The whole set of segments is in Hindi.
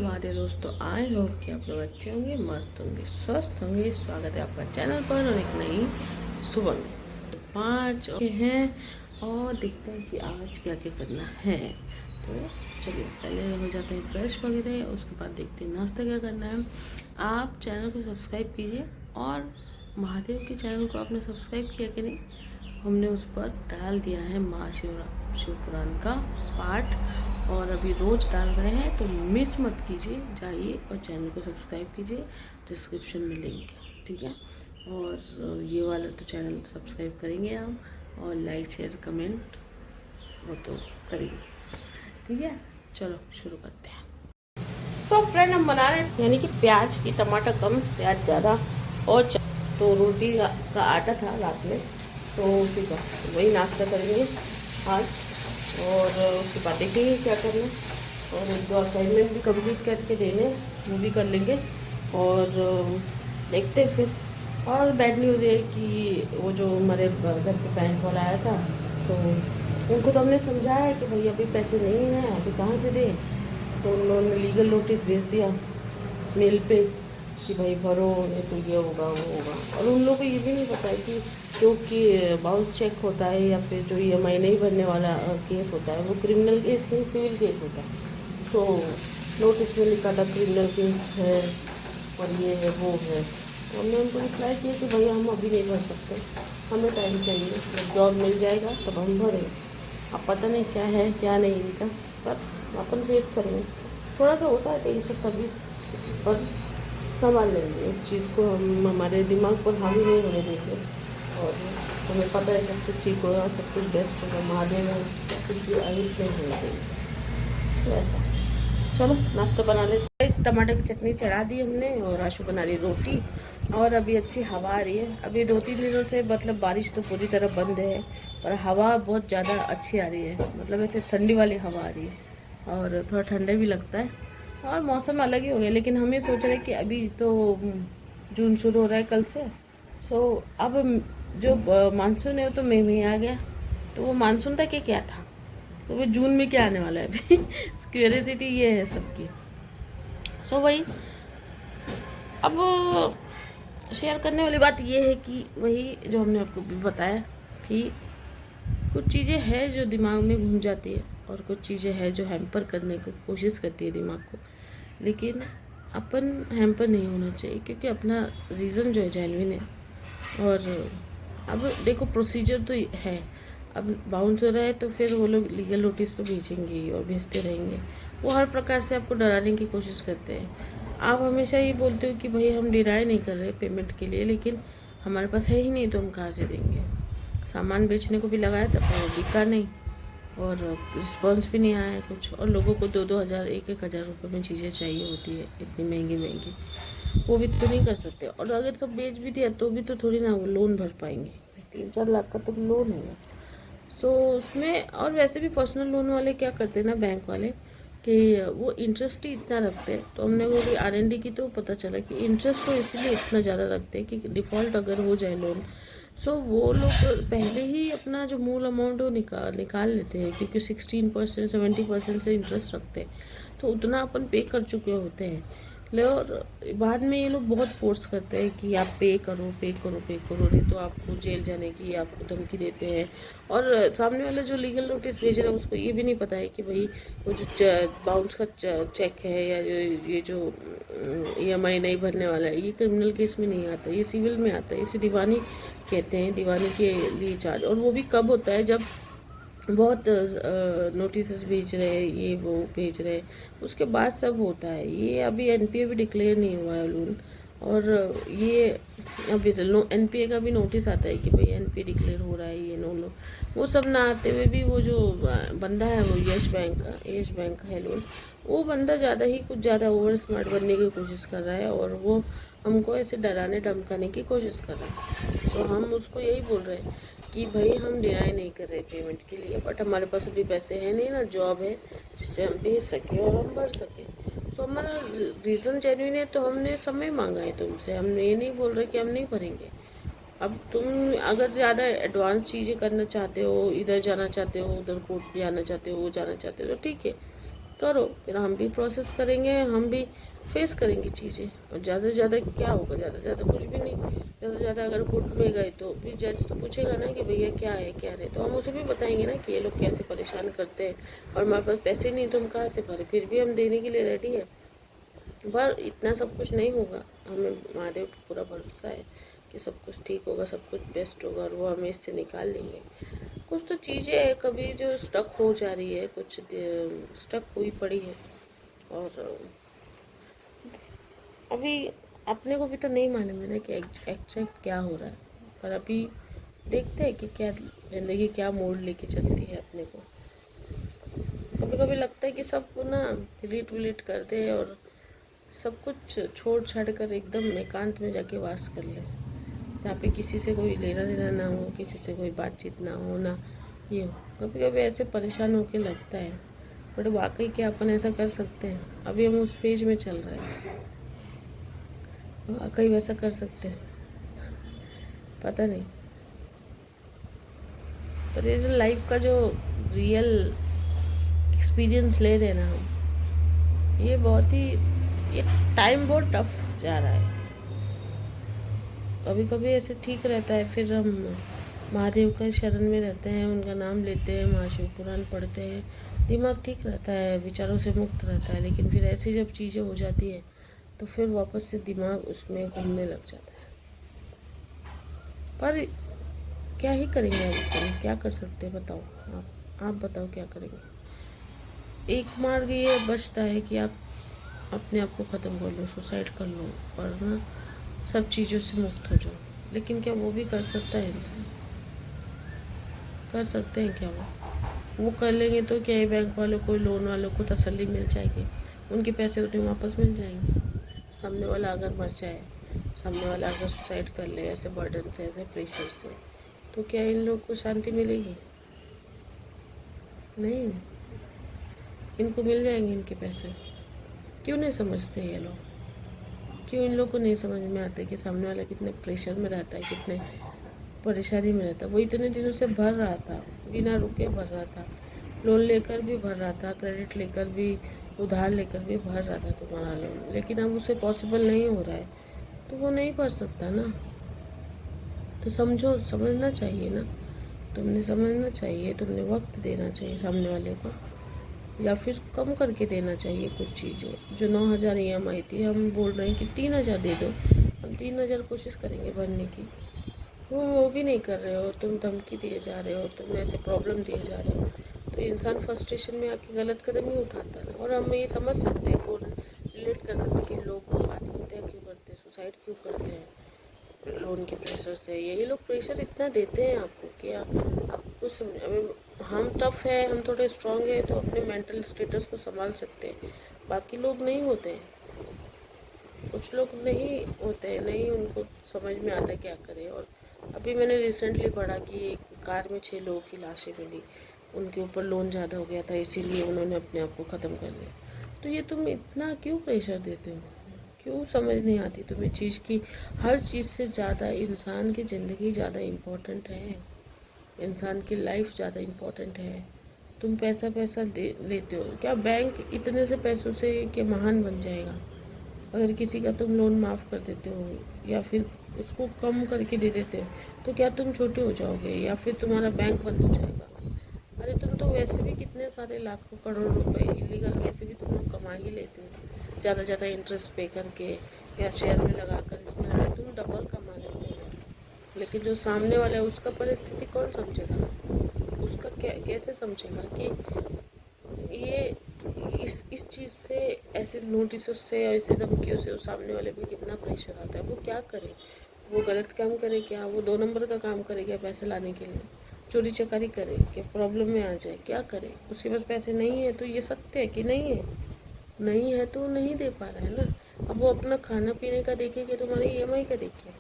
महादेव दोस्तों, आई होप कि आप लोग अच्छे होंगे, मस्त होंगे, स्वस्थ होंगे। स्वागत है आपका चैनल पर और एक नई सुबह में। तो 5 हैं और देखते हैं कि आज क्या क्या करना है। तो चलिए पहले हो जाते हैं फ्रेश वगैरह, उसके बाद देखते हैं नाश्ता क्या करना है। आप चैनल को सब्सक्राइब कीजिए और महादेव के चैनल को आपने सब्सक्राइब किया कि नहीं, हमने उस पर डाल दिया है शिव पुराण का पाठ और अभी रोज़ डाल रहे हैं, तो मिस मत कीजिए, जाइए और चैनल को सब्सक्राइब कीजिए। डिस्क्रिप्शन में लिंक है, ठीक है। और ये वाला तो चैनल सब्सक्राइब करेंगे आप, और लाइक शेयर कमेंट वो तो करेंगे, ठीक है। चलो शुरू करते हैं। तो फ्रेंड हम बना रहे हैं यानी कि प्याज की, टमाटर कम प्याज ज़्यादा, और तो रोटी का आटा था रात में, तो उसी का वही नाश्ता करेंगे आज। और उसके बाद देखेंगे क्या करना, और एक दो असाइनमेंट भी कंप्लीट करके देने, वो भी कर लेंगे। और देखते हैं फिर। और बैड न्यूज़ ये कि वो जो हमारे घर के बैंक वाला आया था, तो उनको तो हमने समझाया है कि भाई अभी पैसे नहीं हैं, अभी कहाँ से दें। तो उन्होंने लीगल नोटिस भेज दिया मेल पे कि भाई भरो, नहीं तो ये होगा वो होगा। और उन लोगों को ये भी नहीं पता है कि क्योंकि बाउंस चेक होता है या फिर जो EMI नहीं भरने वाला केस होता है, वो क्रिमिनल केस नहीं सिविल केस होता है। तो नोटिस में लिखा था क्रिमिनल केस है और ये है वो है। तो हमने उनको रिप्लाई किया कि भैया हम अभी नहीं भर सकते, हमें टाइम चाहिए, जब जॉब मिल जाएगा तब हम भरेंगे। अब पता नहीं क्या है क्या नहीं इनका, पर अपन फेस करेंगे। थोड़ा सा होता है टेंशन तभी, पर संभाल लेंगे उस चीज़ को, हम हमारे दिमाग पर हावी नहीं होने देंगे। और हमें पता है सब कुछ ठीक होगा, सब कुछ बेस्ट होगा, महादेव है, सब कुछ भी अहित नहीं होने देंगे। तो ऐसा चलो नाश्ता बना लेते। इस टमाटर की चटनी चढ़ा दी हमने, और आशु बना रही रोटी। और अभी अच्छी हवा आ रही है। अभी 2-3 दिनों से मतलब बारिश तो पूरी तरह बंद है, पर हवा बहुत ज़्यादा अच्छी आ रही है, मतलब ऐसे ठंडी वाली हवा आ रही है और थोड़ा ठंडा भी लगता है। और मौसम अलग ही हो गया, लेकिन हम ये सोच रहे हैं कि अभी तो जून शुरू हो रहा है कल से, सो अब जो मानसून है वो तो मई में आ गया, तो वो मानसून था कि क्या था, तो वो जून में क्या आने वाला है अभी। क्यूरियोसिटी ये है सबकी। सो वही अब शेयर करने वाली बात ये है कि वही जो हमने आपको भी बताया कि कुछ चीज़ें हैं जो दिमाग में घूम जाती है, और कुछ चीज़ें हैं जो हैम्पर करने की कोशिश करती है दिमाग को, लेकिन अपन हैम्पर नहीं होना चाहिए, क्योंकि अपना रीज़न जो है जेन्युइन है। और अब देखो प्रोसीजर तो है, अब बाउंस हो रहा है तो फिर वो लोग लीगल नोटिस तो भेजेंगे ही और भेजते रहेंगे। वो हर प्रकार से आपको डराने की कोशिश करते हैं। आप हमेशा ये बोलते हो कि भाई हम डिनाई नहीं कर रहे पेमेंट के लिए, लेकिन हमारे पास है ही नहीं तो हम कहाँ से देंगे। सामान बेचने को भी लगाया था पर वो बिका नहीं, और रिस्पॉन्स भी नहीं आया है कुछ। और लोगों को 2-2 हज़ार 1-1 हज़ार रुपये में चीज़ें चाहिए होती है, इतनी महंगी महंगी, वो भी तो नहीं कर सकते। और अगर सब बेच भी दिया तो भी तो थोड़ी ना वो लोन भर पाएंगे, 3-4 लाख का तो लोन है। सो उसमें, और वैसे भी पर्सनल लोन वाले क्या करते हैं ना, बैंक वाले, कि वो इंटरेस्ट ही इतना रखते हैं। तो हमने वो भी R&D की, तो पता चला कि इंटरेस्ट तो इसलिए इतना ज़्यादा रखते हैं कि डिफ़ॉल्ट अगर हो जाए लोन, सो वो लोग पहले ही अपना जो मूल अमाउंट वो निकाल लेते हैं, क्योंकि 16% 70% से इंटरेस्ट रखते हैं, तो उतना अपन पे कर चुके होते हैं। और बाद में ये लोग बहुत फोर्स करते हैं कि आप पे करो पे करो पे करो, नहीं तो आपको जेल जाने की आपको धमकी देते हैं। और सामने वाला जो लीगल नोटिस भेज रहा है उसको ये भी नहीं पता है कि भाई वो जो बाउंस का चेक है, या ये जो EMI नहीं भरने वाला है, ये क्रिमिनल केस में नहीं आता, ये सिविल में आता है। इसे दीवानी कहते हैं, दीवानी के लिए चार्ज। और वो भी कब होता है, जब बहुत नोटिस भेज रहे हैं, ये वो भेज रहे हैं, उसके बाद सब होता है। ये अभी NPA भी डिक्लेयर नहीं हुआ है लोन, और ये अभी से NPA का भी नोटिस आता है कि भाई NPA डिक्लेयर हो रहा है, ये नो, वो सब ना आते हुए भी वो जो बंदा है वो यश बैंक का है लोन, वो बंदा ज़्यादा ही कुछ ज़्यादा ओवर स्मार्ट बनने की कोशिश कर रहा है, और वो हमको ऐसे डराने धमकाने की कोशिश कर रहा है। तो हम उसको यही बोल रहे हैं कि भाई हम डिनाई नहीं कर रहे पेमेंट के लिए, बट हमारे पास अभी पैसे हैं नहीं ना, जॉब है जिससे हम भेज सकें और हम भर सकें। तो हमारा रीज़न जेन्युइन है, तो हमने समय मांगा है तुमसे, हम ये नहीं बोल रहे कि हम नहीं भरेंगे। अब तुम अगर ज़्यादा एडवांस चीज़ें करना चाहते हो, इधर जाना चाहते हो, उधर कोर्ट जाना चाहते हो, वो जाना चाहते हो, तो ठीक है, करो, फिर हम भी प्रोसेस करेंगे, हम भी फेस करेंगे चीज़ें। और ज़्यादा से ज़्यादा क्या होगा, ज़्यादा से ज़्यादा कुछ भी नहीं। ज़्यादा से ज़्यादा अगर कोर्ट में गए तो भी जज तो पूछेगा ना कि भैया क्या है क्या नहीं, तो हम उसे भी बताएंगे ना कि ये लोग कैसे परेशान करते हैं और हमारे पास पैसे नहीं तो हम कहाँ से भरे, फिर भी हम देने के लिए रेडी है। पर इतना सब कुछ नहीं होगा, हमें महादेव पर पूरा भरोसा है कि सब कुछ ठीक होगा, सब कुछ बेस्ट होगा और वो हमें इससे निकाल लेंगे। कुछ तो चीज़ें है कभी जो स्टक हो जा रही है, कुछ स्टक हुई पड़ी है और अभी अपने को भी तो नहीं मालूम है ना कि एग्जैक्ट क्या हो रहा है। पर अभी देखते हैं कि क्या ज़िंदगी क्या मोड़ लेके चलती है अपने को। कभी कभी लगता है कि सब ना डिलीट विलीट कर दे और सब कुछ छोड़ छाड़ कर एकदम एकांत में जाके वास कर ले, जहाँ पे किसी से कोई लेना देना ना हो, किसी से कोई बातचीत ना हो, ना ये हो। कभी कभी ऐसे परेशान होके लगता है, बट वाकई क्या अपन ऐसा कर सकते हैं? अभी हम उस फेज में चल रहे हैं, वाकई वैसा कर सकते हैं? पता नहीं। पर ये जो लाइफ का जो रियल एक्सपीरियंस ले रहे हैं ना हम, ये टाइम बहुत टफ जा रहा है। कभी कभी ऐसे ठीक रहता है, फिर हम महादेव का शरण में रहते हैं, उनका नाम लेते हैं, महाशिव पुराण पढ़ते हैं, दिमाग ठीक रहता है, विचारों से मुक्त रहता है। लेकिन फिर ऐसी जब चीज़ें हो जाती है तो फिर वापस से दिमाग उसमें घूमने लग जाता है। पर क्या ही करेंगे, हम क्या कर सकते हैं बताओ? आप बताओ क्या करेंगे? एक मार्ग ये बचता है कि आप अपने आप को ख़त्म कर लो, सुसाइड कर लो और ना सब चीज़ों से मुक्त हो जाओ। लेकिन क्या वो भी कर सकता है इंसान? कर सकते हैं क्या वो कर लेंगे तो क्या है, बैंक वालों को, लोन वालों को तसल्ली मिल जाएगी, उनके पैसे उन्हें वापस मिल जाएंगे। सामने वाला अगर मर जाए, सामने वाला अगर सुसाइड कर ले ऐसे बर्डन से, ऐसे प्रेशर से, तो क्या इन लोग को शांति मिलेगी? नहीं, इनको मिल जाएंगे इनके पैसे। क्यों नहीं समझते ये लोग? क्यों इन लोग को नहीं समझ में आता कि सामने वाला कितने प्रेशर में रहता है, कितने परेशानी में रहता है? वो इतने दिनों से भर रहा था, बिना रुके भर रहा था, लोन लेकर भी भर रहा था, क्रेडिट लेकर भी, उधार लेकर भी भर रहा था तुम्हारा लोन। लेकिन अब उसे पॉसिबल नहीं हो रहा है तो वो नहीं भर सकता ना। तो समझो, समझना चाहिए ना, तुमने समझना चाहिए, तुमने वक्त देना चाहिए सामने वाले को, या फिर कम करके देना चाहिए कुछ चीज़ें। जो 9,000 EMI थी, हम बोल रहे हैं कि 3,000 दे दो, हम 3,000 कोशिश करेंगे भरने की। वो भी नहीं कर रहे हो, तुम धमकी दिए जा रहे हो, तुम ऐसे प्रॉब्लम दिए जा रहे हो, तो इंसान फ्रस्ट्रेशन में आके गलत कदम ही उठाता है। और हम ये समझ सकते हैं और रिलेट कर सकते हैं कि लोग आत्महत्या क्यों करते हैं, सुसाइड क्यों करते हैं, लोन के प्रेशर से। यही लोग प्रेशर इतना देते हैं आपको कि आप कुछ हम टफ है, हम थोड़े स्ट्रांग है तो अपने मेंटल स्टेटस को संभाल सकते हैं, बाकी लोग नहीं होते हैं। कुछ लोग नहीं होते हैं, नहीं उनको समझ में आता क्या करें। और अभी मैंने रिसेंटली पढ़ा कि एक कार में 6 लोगों की लाशें मिली, उनके ऊपर लोन ज़्यादा हो गया था, इसीलिए उन्होंने अपने आप को ख़त्म कर लिया। तो ये तुम इतना क्यों प्रेशर देते हो? क्यों समझ नहीं आती तुम्हें चीज़ की? हर चीज़ से ज़्यादा इंसान की ज़िंदगी ज़्यादा इम्पोर्टेंट है, इंसान की लाइफ ज़्यादा इम्पोर्टेंट है। तुम पैसा पैसा लेते हो क्या? बैंक इतने से पैसों से कि महान बन जाएगा? अगर किसी का तुम लोन माफ़ कर देते हो या फिर उसको कम करके दे देते हो तो क्या तुम छोटे हो जाओगे या फिर तुम्हारा बैंक बंद हो जाएगा? अरे तुम तो वैसे भी कितने सारे लाखों करोड़ रुपए इलीगल वैसे भी तुम लोग कमा ही लेते हो, ज़्यादा ज़्यादा इंटरेस्ट पे करके या शेयर में लगा कर, इसमें तुम डबल कमा लेते हो। लेकिन जो सामने वाला है उसका परिस्थिति कौन समझेगा? उसका क्या, कैसे समझेगा कि ये इस चीज़ से, ऐसे नोटिसों से और ऐसे धमकियों से उस सामने वाले पे कितना प्रेशर आता है? वो क्या करे? वो गलत काम करे क्या? वो 2 नंबर का काम करे क्या पैसे लाने के लिए? चोरी चकारी करे क्या? प्रॉब्लम में आ जाए क्या करे? उसके पास पैसे नहीं है तो ये सत्य है कि नहीं है? नहीं है तो नहीं दे पा रहा है ना। अब वो अपना खाना पीने का देखे कि तुम्हारे EMI का देखे?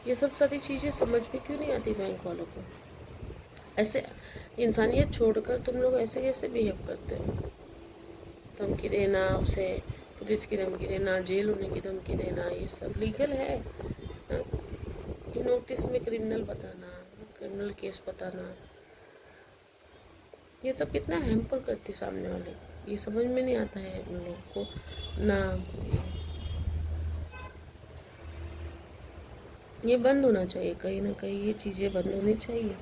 ये सब सारी चीज़ें समझ में क्यों नहीं आती बैंक वालों को? ऐसे इंसानियत छोड़कर तुम लोग ऐसे कैसे बिहेव करते हो? धमकी देना, उसे पुलिस की धमकी देना, जेल होने की धमकी देना, ये सब लीगल है? ये नोटिस में क्रिमिनल बताना, क्रिमिनल केस बताना, ये सब कितना हैम्पर करती सामने वाले। ये समझ में नहीं आता है उन लोग को ना। ये बंद होना चाहिए, कहीं ना कहीं ये चीज़ें बंद होनी चाहिए।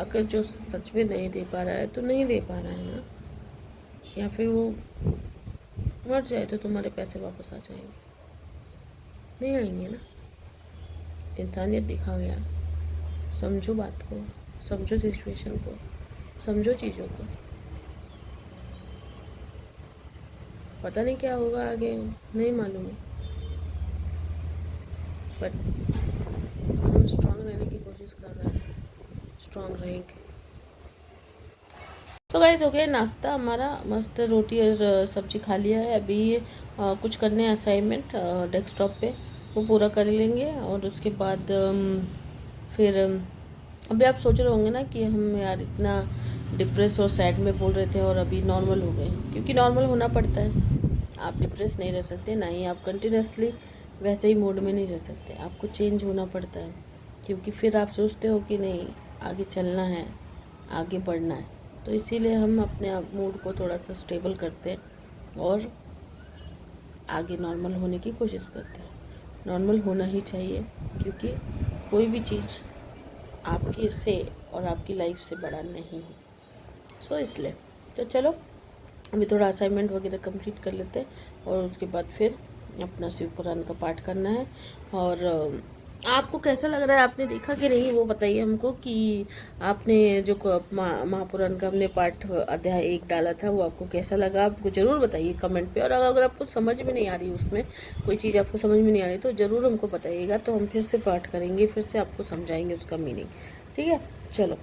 अगर जो सच में नहीं दे पा रहा है तो नहीं दे पा रहा है ना, या फिर वो मर जाए तो तुम्हारे पैसे वापस आ जाएंगे, नहीं आएंगे ना। इंसानियत दिखाओ यार, समझो बात को, समझो सिचुएशन को, समझो चीज़ों को। पता नहीं क्या होगा आगे, नहीं मालूम है, बट हम स्ट्रांग रहने की कोशिश कर रहे हैं, स्ट्रांग रहेंगे। तो गाइस हो गया नाश्ता हमारा, मस्त रोटी और सब्जी खा लिया है। अभी कुछ करने हैं असाइनमेंट डेस्कटॉप पे, वो पूरा कर लेंगे। और उसके बाद फिर अभी आप सोच रहे होंगे ना कि हम यार इतना डिप्रेस और सैड में बोल रहे थे और अभी नॉर्मल हो गए, क्योंकि नॉर्मल होना पड़ता है। आप डिप्रेस नहीं रह सकते, ना ही आप कंटिन्यूसली वैसे ही मूड में नहीं रह सकते, आपको चेंज होना पड़ता है। क्योंकि फिर आप सोचते हो कि नहीं आगे चलना है, आगे बढ़ना है, तो इसीलिए हम अपने आप मूड को थोड़ा सा स्टेबल करते हैं और आगे नॉर्मल होने की कोशिश करते हैं। नॉर्मल होना ही चाहिए, क्योंकि कोई भी चीज़ आपके से और आपकी लाइफ से बड़ा नहीं है। सो इसलिए तो चलो अभी थोड़ा असाइनमेंट वगैरह कंप्लीट कर लेते हैं और उसके बाद फिर अपना शिव पुराण का पाठ करना है। और आपको कैसा लग रहा है, आपने देखा कि नहीं वो बताइए हमको, कि आपने जो महापुराण का हमने पाठ अध्याय 1 डाला था वो आपको कैसा लगा, आपको ज़रूर बताइए कमेंट पे। और अगर आपको समझ में नहीं आ रही, उसमें कोई चीज़ आपको समझ में नहीं आ रही, तो ज़रूर हमको बताइएगा, तो हम फिर से पाठ करेंगे, फिर से आपको समझाएंगे उसका मीनिंग। ठीक है, चलो।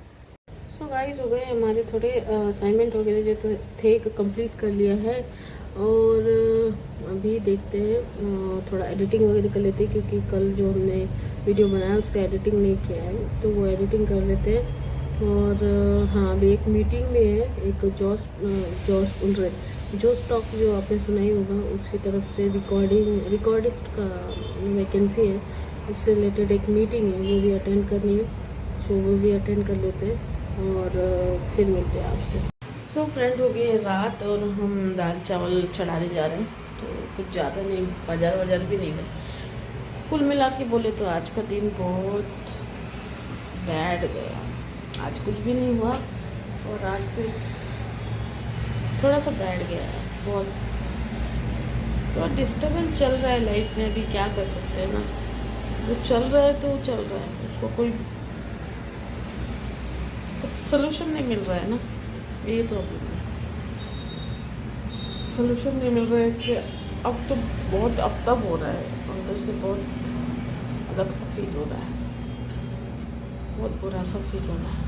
सो गाइस हो गए हमारे थोड़े असाइनमेंट वगैरह जो थे कंप्लीट कर लिया है। और अभी देखते हैं, थोड़ा एडिटिंग वगैरह कर लेते हैं, क्योंकि कल जो हमने वीडियो बनाया उसका एडिटिंग नहीं किया है, तो वो एडिटिंग कर लेते हैं। और हाँ, अभी एक मीटिंग में है, एक जॉस टॉक जो आपने सुना ही होगा, उसकी तरफ से रिकॉर्डिस्ट का वैकेंसी है, उससे रिलेटेड एक मीटिंग है, वो भी अटेंड करनी है। सो वो भी अटेंड कर लेते हैं और फिर मिलते हैं आपसे। सो फ्रेंड हो गई रात और हम दाल चावल चढ़ाने जा रहे हैं, तो कुछ ज़्यादा नहीं, बाजार भी नहीं गए। कुल मिला के बोले तो आज का दिन बहुत बैड गया, आज कुछ भी नहीं हुआ और आज से थोड़ा सा बैड गया है बहुत। तो डिस्टर्बेंस चल रहा है लाइफ में, अभी क्या कर सकते हैं ना, जो चल रहा है तो चल रहा है, उसको कोई सोल्यूशन नहीं मिल रहा है ना, ये प्रॉब्लम है, सोल्यूशन नहीं मिल रहा है। इसलिए अब तो बहुत अब तब हो रहा है, अंदर से बहुत अलग सा फील हो रहा है, बहुत बुरा सा फील हो रहा है।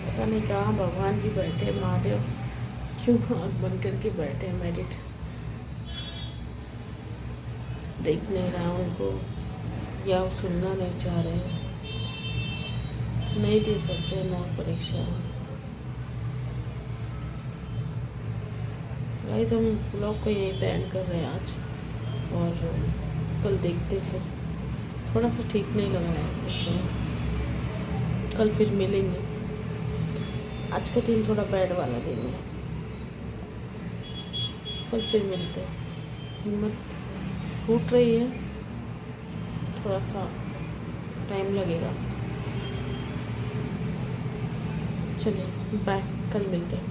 पता नहीं कहाँ भगवान जी बैठे, महादेव क्यों आँख बंद करके बैठे हैं, मेडिट देख नहीं रहा उनको, या वो सुनना नहीं चाह रहे हैं, नहीं दे सकते मौत परीक्षा। गाइस हम ब्लॉग को यहीं पे एंड कर रहे हैं आज, और कल देखते फिर। थोड़ा सा ठीक नहीं लग रहा है इसलिए कल फिर मिलेंगे। आज का दिन थोड़ा बैड वाला दिन है, कल फिर मिलते हैं। हिम्मत टूट रही है, थोड़ा सा टाइम लगेगा। चलिए बाय, कल मिलते हैं।